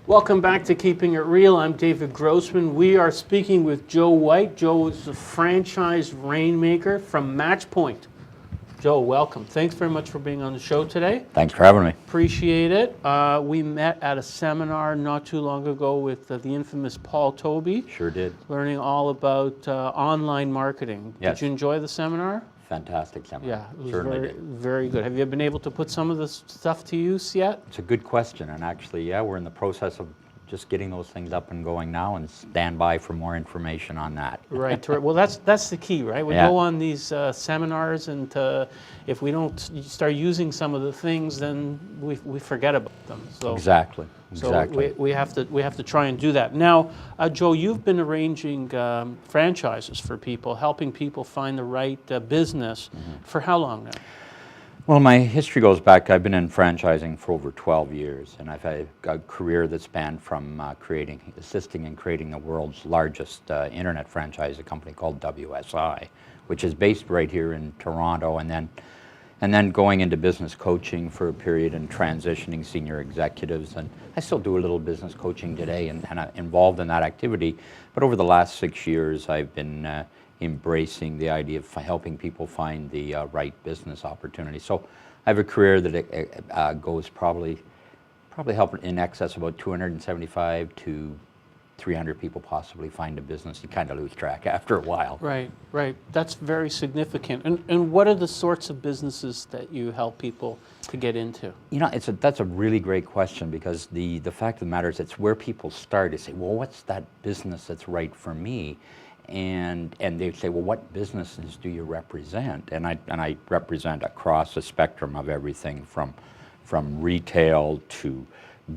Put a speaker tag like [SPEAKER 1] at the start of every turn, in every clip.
[SPEAKER 1] Welcome back to Keeping It Real. I'm David Grossman. We are speaking with Joe White. Joe is the Franchise Rainmaker from Matchpoint. Joe, welcome. Thanks very much for being on the show today.
[SPEAKER 2] Thanks for having me.
[SPEAKER 1] Appreciate it. We met at a seminar not too long ago with the infamous Paul Toby.
[SPEAKER 2] Sure did.
[SPEAKER 1] Learning all about online marketing.
[SPEAKER 2] Yes.
[SPEAKER 1] Did you enjoy the seminar?
[SPEAKER 2] Fantastic seminar.
[SPEAKER 1] Yeah, it was
[SPEAKER 2] Certainly
[SPEAKER 1] very good. Have you been able to put some of this stuff to use yet?
[SPEAKER 2] It's a good question, and actually, yeah, we're in the process of just getting those things up and going now, and stand by for more information on that.
[SPEAKER 1] Right. Well, that's the key, right? We go on these seminars, and if we don't start using some of the things, then we forget about them. So
[SPEAKER 2] Exactly.
[SPEAKER 1] So we have to try and do that. Now, Joe, you've been arranging franchises for people, helping people find the right business for how long now?
[SPEAKER 2] Well, my history goes back. I've been in franchising for over 12 years, and I've had a career that spanned from assisting in creating the world's largest internet franchise, a company called WSI, which is based right here in Toronto, and then going into business coaching for a period and transitioning senior executives. And I still do a little business coaching today and I'm involved in that activity. But over the last 6 years, I've been embracing the idea of helping people find the right business opportunity. So I have a career that goes probably helping in excess of about 275 to 300 people possibly find a business. You kind of lose track after a while.
[SPEAKER 1] Right, right. That's very significant. And what are the sorts of businesses that you help people to get into? You know,
[SPEAKER 2] that's a really great question, because the fact of the matter is it's where people start to say, well, what's that business that's right for me? And they say, well, what businesses do you represent? And I represent across the spectrum of everything from retail to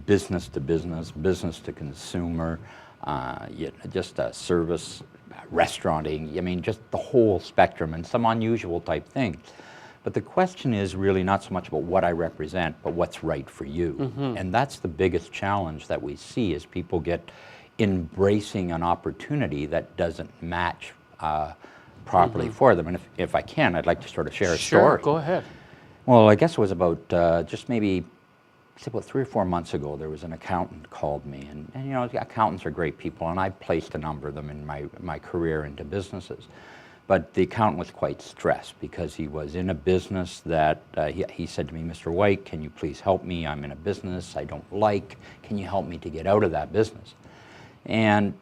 [SPEAKER 2] business, business to consumer, just service, restauranting. I mean, just the whole spectrum, and some unusual type things. But the question is really not so much about what I represent, but what's right for you. And that's the biggest challenge that we see, is people get embracing an opportunity that doesn't match properly for them. And if I can, I'd like to sort of share a story.
[SPEAKER 1] Sure, go ahead.
[SPEAKER 2] Well, I guess it was about just maybe, say about 3 or 4 months ago, there was an accountant called me, and you know, accountants are great people, and I placed a number of them in my career into businesses. But the accountant was quite stressed because he was in a business that he said to me, Mr. White, can you please help me? I'm in a business I don't like. Can you help me to get out of that business? And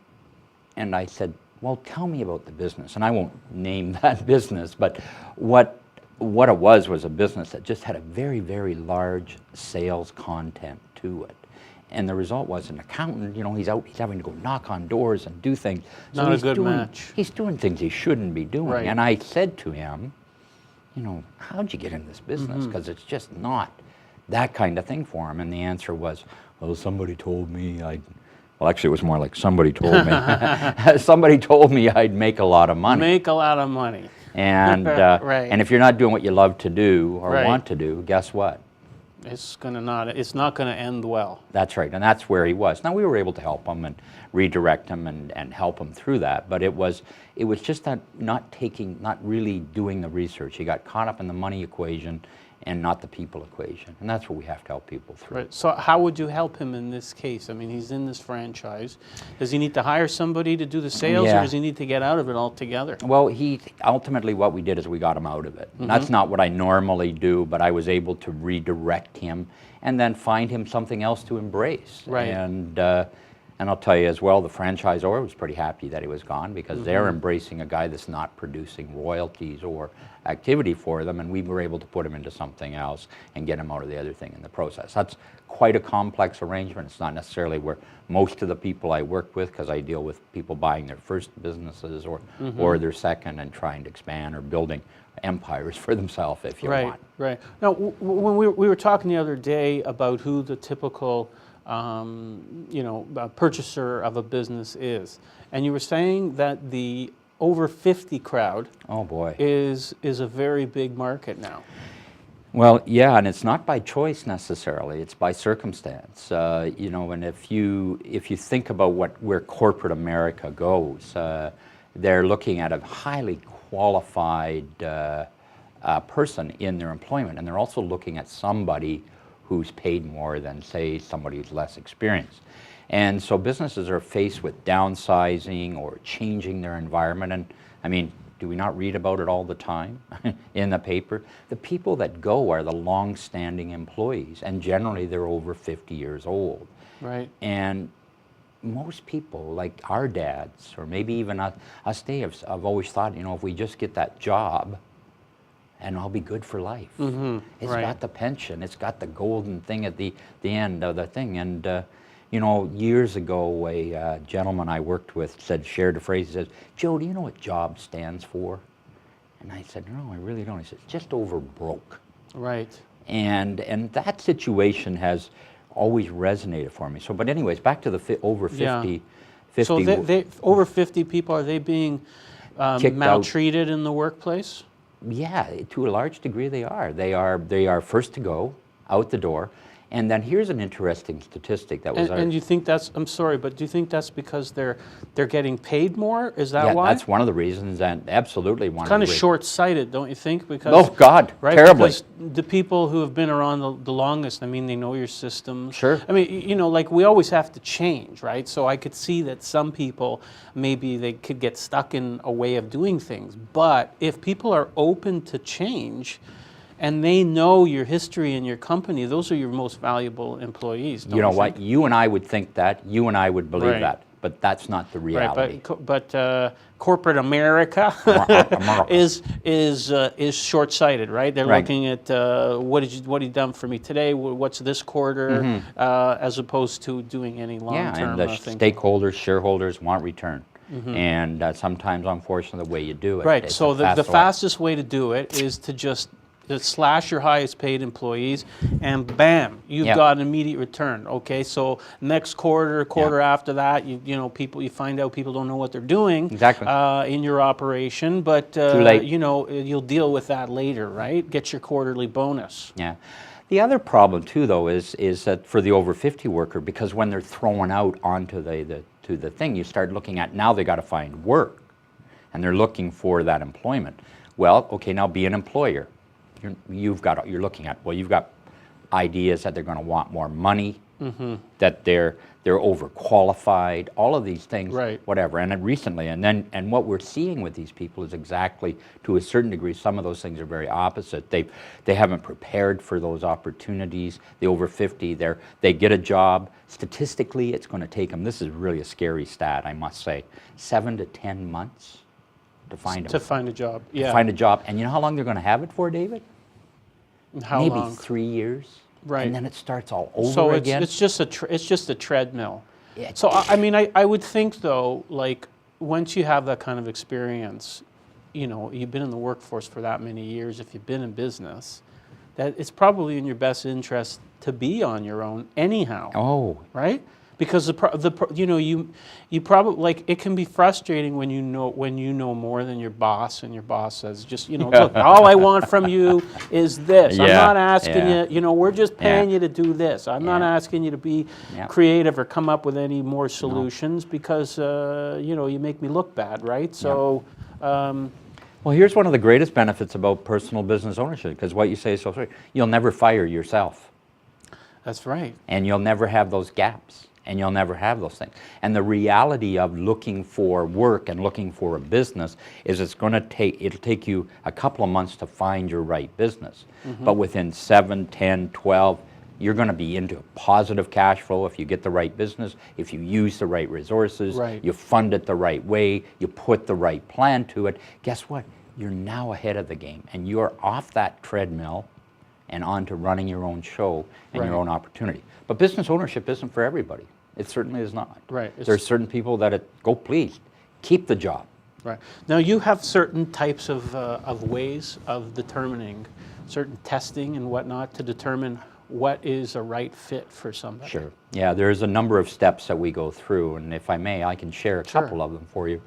[SPEAKER 2] I said, well, tell me about the business. And I won't name that business, but what it was a business that just had a very, very large sales content to it. And the result was an accountant, you know, he's having to go knock on doors and do things. So
[SPEAKER 1] Not a good match.
[SPEAKER 2] He's doing things he shouldn't be doing.
[SPEAKER 1] Right.
[SPEAKER 2] And I said to him, you know, how'd you get in this business? Because it's just not that kind of thing for him. And the answer was, well, somebody told me well, actually, it was more like somebody told me. Somebody told me I'd make a lot of money.
[SPEAKER 1] Make a lot of money.
[SPEAKER 2] And
[SPEAKER 1] right.
[SPEAKER 2] And if you're not doing what you love to do or
[SPEAKER 1] Right.
[SPEAKER 2] want to do, guess what?
[SPEAKER 1] It's not gonna end well.
[SPEAKER 2] That's right, and that's where he was. Now we were able to help him and redirect him and help him through that, but it was just that not really doing the research. He got caught up in the money equation and not the people equation, and that's what we have to help people through.
[SPEAKER 1] Right. So how would you help him in this case? I mean, he's in this franchise. Does he need to hire somebody to do the sales, or does he need to get out of it altogether?
[SPEAKER 2] Well, ultimately what we did is we got him out of it. That's not what I normally do, but I was able to redirect him and then find him something else to embrace.
[SPEAKER 1] Right.
[SPEAKER 2] And I'll tell you as well, the franchisor was pretty happy that he was gone, because they're embracing a guy that's not producing royalties or activity for them, and we were able to put him into something else and get him out of the other thing in the process. That's quite a complex arrangement. It's not necessarily where most of the people I work with, because I deal with people buying their first businesses or their second and trying to expand or building empires for themselves, if you want.
[SPEAKER 1] Right. Now, when we were talking the other day about who the typical purchaser of a business is, and you were saying that the over 50 crowd is a very big market now.
[SPEAKER 2] Well, yeah, and it's not by choice necessarily, it's by circumstance. And if you think about where corporate America goes, they're looking at a highly qualified person in their employment, and they're also looking at somebody who's paid more than, say, somebody who's less experienced. And so businesses are faced with downsizing or changing their environment. And I mean, do we not read about it all the time in the paper? The people that go are the long-standing employees, and generally they're over 50 years old.
[SPEAKER 1] Right.
[SPEAKER 2] And most people, like our dads, or maybe even us today, have always thought, you know, if we just get that job, and I'll be good for life. It's
[SPEAKER 1] right.
[SPEAKER 2] got the pension, it's got the golden thing at the end of the thing. And you know, years ago, a gentleman I worked with shared a phrase. He says, "Joe, do you know what job stands for?" And I said, "No, I really don't." He said, "Just over broke."
[SPEAKER 1] Right.
[SPEAKER 2] And that situation has always resonated for me. So, but anyways, back to the over 50. 50
[SPEAKER 1] So they over 50 people, are they being
[SPEAKER 2] Kicked
[SPEAKER 1] maltreated in the workplace?
[SPEAKER 2] Yeah, to a large degree they are. They are first to go, out the door. And then here's an interesting statistic that was.
[SPEAKER 1] And you think that's, I'm sorry, but do you think that's because they're getting paid more? Is that why?
[SPEAKER 2] That's one of the reasons, and absolutely one
[SPEAKER 1] Kind
[SPEAKER 2] of
[SPEAKER 1] of
[SPEAKER 2] the
[SPEAKER 1] short-sighted, don't you think? Because,
[SPEAKER 2] oh God,
[SPEAKER 1] right?
[SPEAKER 2] terribly.
[SPEAKER 1] Because the people who have been around the longest, I mean, they know your systems.
[SPEAKER 2] Sure.
[SPEAKER 1] I mean, you know, like we always have to change, right? So I could see that some people, maybe they could get stuck in a way of doing things. But if people are open to change, and they know your history and your company, those are your most valuable employees, don't
[SPEAKER 2] You know
[SPEAKER 1] you
[SPEAKER 2] what?
[SPEAKER 1] think?
[SPEAKER 2] You and I would think that. You and I would believe
[SPEAKER 1] Right.
[SPEAKER 2] that. But that's not the reality.
[SPEAKER 1] Right, but corporate America is short-sighted, right? They're
[SPEAKER 2] Right.
[SPEAKER 1] looking at what have you done for me today? What's this quarter, as opposed to doing any
[SPEAKER 2] Yeah,
[SPEAKER 1] long-term
[SPEAKER 2] and the
[SPEAKER 1] thinking.
[SPEAKER 2] stakeholders, shareholders want return. And sometimes, unfortunately, the way you do it.
[SPEAKER 1] Right.
[SPEAKER 2] it's
[SPEAKER 1] So
[SPEAKER 2] a
[SPEAKER 1] the
[SPEAKER 2] fast way.
[SPEAKER 1] fastest way to do it is to just slash your highest paid employees, and bam, you've
[SPEAKER 2] Yeah.
[SPEAKER 1] got an immediate return. Okay, so next quarter after that, you know, you find out people don't know what they're doing
[SPEAKER 2] Exactly.
[SPEAKER 1] in your operation, but
[SPEAKER 2] Too late.
[SPEAKER 1] you know, you'll deal with that later, right? Get your quarterly bonus.
[SPEAKER 2] Yeah. The other problem too, though, is that for the over 50 worker, because when they're thrown out onto the thing, you start looking at now they got to find work, and they're looking for that employment. Well, okay, now be an employer. You're looking at, well, you've got ideas that they're going to want more money, that they're overqualified, all of these things,
[SPEAKER 1] Right.
[SPEAKER 2] whatever. And then recently, and what we're seeing with these people is exactly, to a certain degree, some of those things are very opposite. They haven't prepared for those opportunities. The over 50, they get a job. Statistically, it's going to take them, this is really a scary stat, I must say, 7 to 10 months to find
[SPEAKER 1] To find a job. Yeah.
[SPEAKER 2] to find a job. And you know how long they're going to have it for, David?
[SPEAKER 1] How
[SPEAKER 2] Maybe
[SPEAKER 1] long?
[SPEAKER 2] 3 years.
[SPEAKER 1] Right.
[SPEAKER 2] And then it starts all over
[SPEAKER 1] So
[SPEAKER 2] again.
[SPEAKER 1] it's just a treadmill.
[SPEAKER 2] Yeah.
[SPEAKER 1] So I mean, I would think though, like once you have that kind of experience, you know, you've been in the workforce for that many years, if you've been in business, that it's probably in your best interest to be on your own anyhow,
[SPEAKER 2] Oh,
[SPEAKER 1] right? Because you know, you probably, like, it can be frustrating when you know more than your boss, and your boss says, just, you know, look, all I want from you is this. I'm
[SPEAKER 2] Yeah,
[SPEAKER 1] not asking
[SPEAKER 2] yeah.
[SPEAKER 1] you know, we're just paying
[SPEAKER 2] Yeah.
[SPEAKER 1] you to do this. I'm not
[SPEAKER 2] Yeah.
[SPEAKER 1] asking you to be
[SPEAKER 2] Yeah.
[SPEAKER 1] creative or come up with any more solutions because, you know, you make me look bad, right? So,
[SPEAKER 2] well, here's one of the greatest benefits about personal business ownership, because what you say is so true. You'll never fire yourself,
[SPEAKER 1] that's right.
[SPEAKER 2] and you'll never have those gaps, and you'll never have those things. And the reality of looking for work and looking for a business is it'll take you a couple of months to find your right business. But within 7, 10, 12, you're going to be into positive cash flow if you get the right business, if you use the right resources,
[SPEAKER 1] Right.
[SPEAKER 2] you fund it the right way, you put the right plan to it. Guess what? You're now ahead of the game, and you're off that treadmill and on to running your own show and your
[SPEAKER 1] Right.
[SPEAKER 2] own opportunity. But business ownership isn't for everybody. It certainly is not.
[SPEAKER 1] Right.
[SPEAKER 2] There's certain people that go, please, keep the job.
[SPEAKER 1] Right. Now you have certain types of ways of determining, certain testing and whatnot to determine what is a right fit for somebody.
[SPEAKER 2] Sure. Yeah, there's a number of steps that we go through, and if I may, I can share a
[SPEAKER 1] Sure.
[SPEAKER 2] couple of them for you.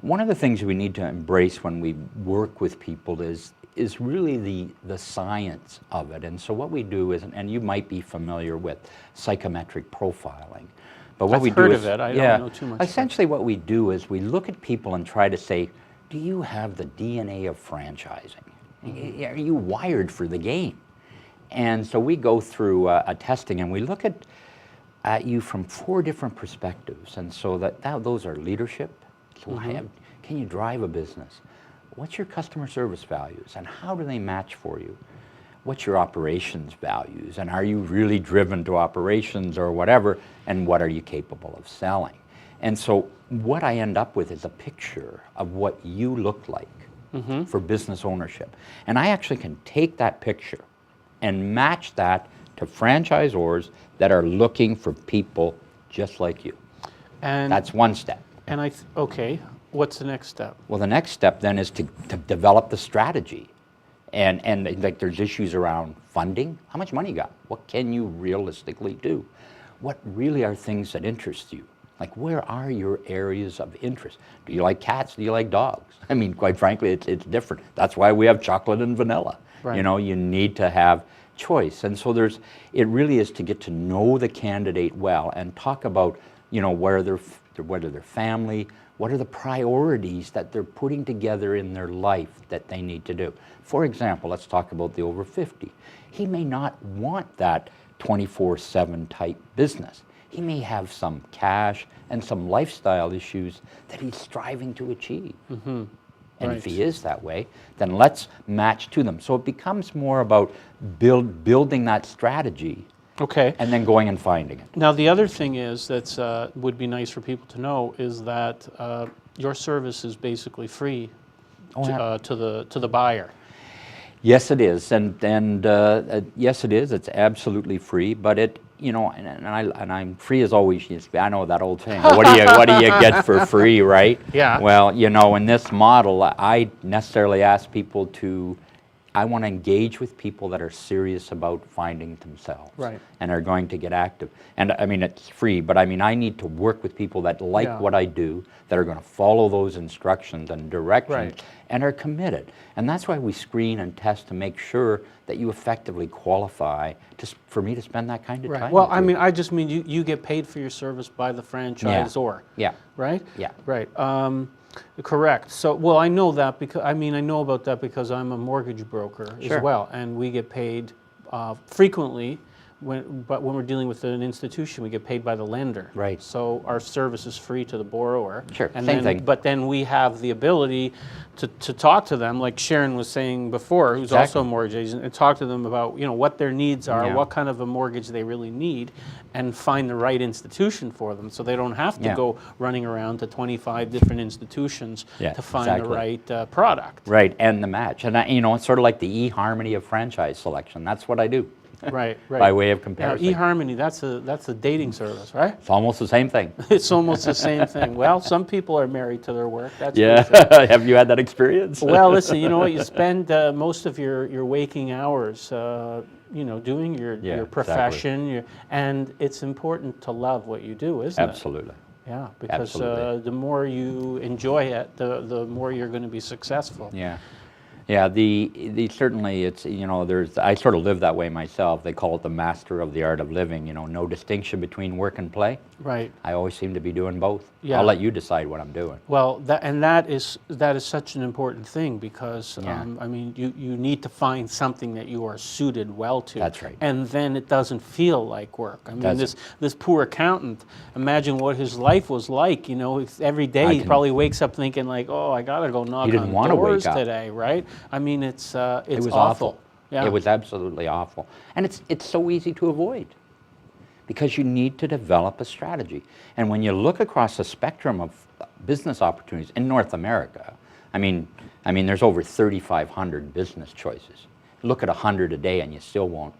[SPEAKER 2] One of the things we need to embrace when we work with people is really the science of it. And so what we do is, and you might be familiar with psychometric profiling, but what
[SPEAKER 1] I've
[SPEAKER 2] we
[SPEAKER 1] heard
[SPEAKER 2] do
[SPEAKER 1] of
[SPEAKER 2] is,
[SPEAKER 1] it. I
[SPEAKER 2] yeah,
[SPEAKER 1] don't know too much about it.
[SPEAKER 2] essentially what we do is we look at people and try to say, do you have the DNA of franchising? Are you wired for the game? And so we go through a testing, and we look at you from 4 different perspectives. And so those are leadership. So can you drive a business? What's your customer service values, and how do they match for you? What's your operations values, and are you really driven to operations or whatever, and what are you capable of selling? And so what I end up with is a picture of what you look like for business ownership. And I actually can take that picture and match that to franchisors that are looking for people just like you.
[SPEAKER 1] And
[SPEAKER 2] that's one step.
[SPEAKER 1] And okay, what's the next step?
[SPEAKER 2] Well, the next step then is to develop the strategy. And like there's issues around funding. How much money you got? What can you realistically do? What really are things that interest you? Like, where are your areas of interest? Do you like cats? Do you like dogs? I mean, quite frankly, it's different. That's why we have chocolate and vanilla.
[SPEAKER 1] Right.
[SPEAKER 2] You know, you need to have choice. And so it really is to get to know the candidate well and talk about, you know, where their family, what are the priorities that they're putting together in their life that they need to do. For example, let's talk about the over 50. He may not want that 24/7 type business. He may have some cash and some lifestyle issues that he's striving to achieve. And if he is that way, then let's match to them. So it becomes more about building that strategy.
[SPEAKER 1] Okay.
[SPEAKER 2] And then going and finding it.
[SPEAKER 1] Now, the other thing is that would be nice for people to know is that your service is basically free to the buyer.
[SPEAKER 2] Yes, it is, and yes, it is. It's absolutely free, but and I'm free as always. I know that old saying. What do you get for free, right?
[SPEAKER 1] Yeah.
[SPEAKER 2] Well, you know, in this model, I necessarily ask people I want to engage with people that are serious about finding themselves,
[SPEAKER 1] right,
[SPEAKER 2] and are going to get active. And I mean, it's free, but I mean, I need to work with people that like what I do, that are going to follow those instructions and directions, and are committed. And that's why we screen and test to make sure that you effectively qualify for me to spend that kind of time.
[SPEAKER 1] Well, I mean, I just mean you get paid for your service by the franchisor.
[SPEAKER 2] Yeah.
[SPEAKER 1] Right?
[SPEAKER 2] Yeah.
[SPEAKER 1] Right. Correct. So, well, I know that because I know about that because I'm a mortgage broker as well, and we get paid frequently. But when we're dealing with an institution, we get paid by the lender.
[SPEAKER 2] Right.
[SPEAKER 1] So our service is free to the borrower.
[SPEAKER 2] Sure.
[SPEAKER 1] And
[SPEAKER 2] Same thing.
[SPEAKER 1] But then we have the ability to talk to them, like Sharon was saying before, who's also a mortgage agent, and talk to them about what their needs are, what kind of a mortgage they really need, and find the right institution for them, so they don't have to go running around to 25 different institutions to find the right product.
[SPEAKER 2] Right, and the match. And it's sort of like the eHarmony of franchise selection. That's what I do.
[SPEAKER 1] Right.
[SPEAKER 2] By way of comparison.
[SPEAKER 1] Now, eHarmony, that's a dating service, right?
[SPEAKER 2] It's almost the same thing.
[SPEAKER 1] It's almost the same thing. Well, some people are married to their work. That's
[SPEAKER 2] for sure. Have you had that experience?
[SPEAKER 1] Well, listen, you know what? You spend most of your waking hours, doing your profession, and it's important to love what you do, isn't it?
[SPEAKER 2] Absolutely.
[SPEAKER 1] Yeah, because the more you enjoy it, the more you're going to be successful.
[SPEAKER 2] Yeah. Yeah, certainly it's, I sort of live that way myself. They call it the master of the art of living, no distinction between work and play.
[SPEAKER 1] Right.
[SPEAKER 2] I always seem to be doing both.
[SPEAKER 1] Yeah.
[SPEAKER 2] I'll let you decide what I'm doing.
[SPEAKER 1] Well, that is such an important thing because, I mean, you need to find something that you are suited well to.
[SPEAKER 2] That's right.
[SPEAKER 1] And then it doesn't feel like work. I mean, this poor accountant, imagine what his life was like, every day he probably wakes up thinking like, oh, I got to go knock on doors today, right? I mean, it was
[SPEAKER 2] awful.
[SPEAKER 1] Yeah.
[SPEAKER 2] It was absolutely awful. And it's so easy to avoid because you need to develop a strategy. And when you look across the spectrum of business opportunities in North America, I mean, there's over 3,500 business choices. Look at 100 a day and you still won't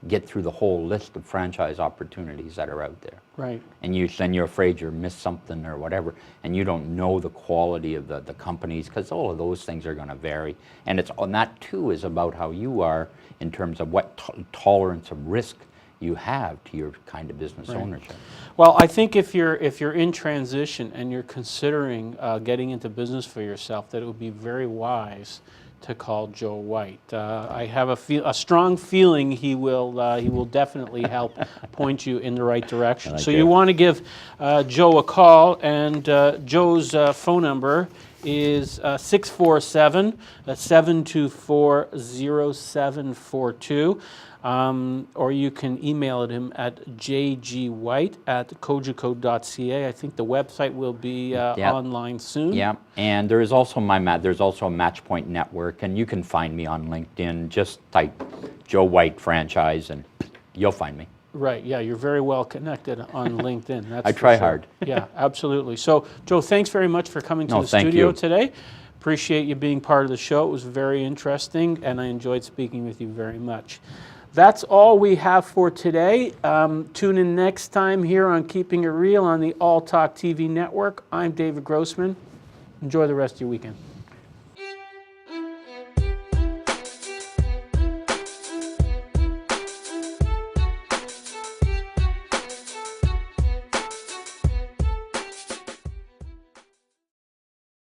[SPEAKER 2] get through the whole list of franchise opportunities that are out there.
[SPEAKER 1] Right.
[SPEAKER 2] And you're afraid you'll miss something or whatever, and you don't know the quality of the companies because all of those things are going to vary. And that too is about how you are in terms of what tolerance of risk you have to your kind of business ownership.
[SPEAKER 1] Well, I think if you're in transition and you're considering getting into business for yourself, that it would be very wise to call Joe White. I have a strong feeling he will definitely help point you in the right direction. So you want to give Joe a call, and Joe's phone number is 647-724-0742. or you can email him at jgwhite@cogeco.ca. I think the website will be online soon.
[SPEAKER 2] Yeah, and there is also there's also a Matchpoint network, and you can find me on LinkedIn. Just type Joe White Franchise, and you'll find me.
[SPEAKER 1] Right, yeah, you're very well connected on LinkedIn. That's
[SPEAKER 2] I
[SPEAKER 1] for
[SPEAKER 2] try
[SPEAKER 1] sure.
[SPEAKER 2] hard.
[SPEAKER 1] Yeah, absolutely. So, Joe, thanks very much for coming to
[SPEAKER 2] No,
[SPEAKER 1] the
[SPEAKER 2] thank
[SPEAKER 1] studio
[SPEAKER 2] you.
[SPEAKER 1] today. Appreciate you being part of the show. It was very interesting, and I enjoyed speaking with you very much. That's all we have for today. Tune in next time here on Keeping It Real on the All Talk TV network. I'm David Grossman. Enjoy the rest of your weekend.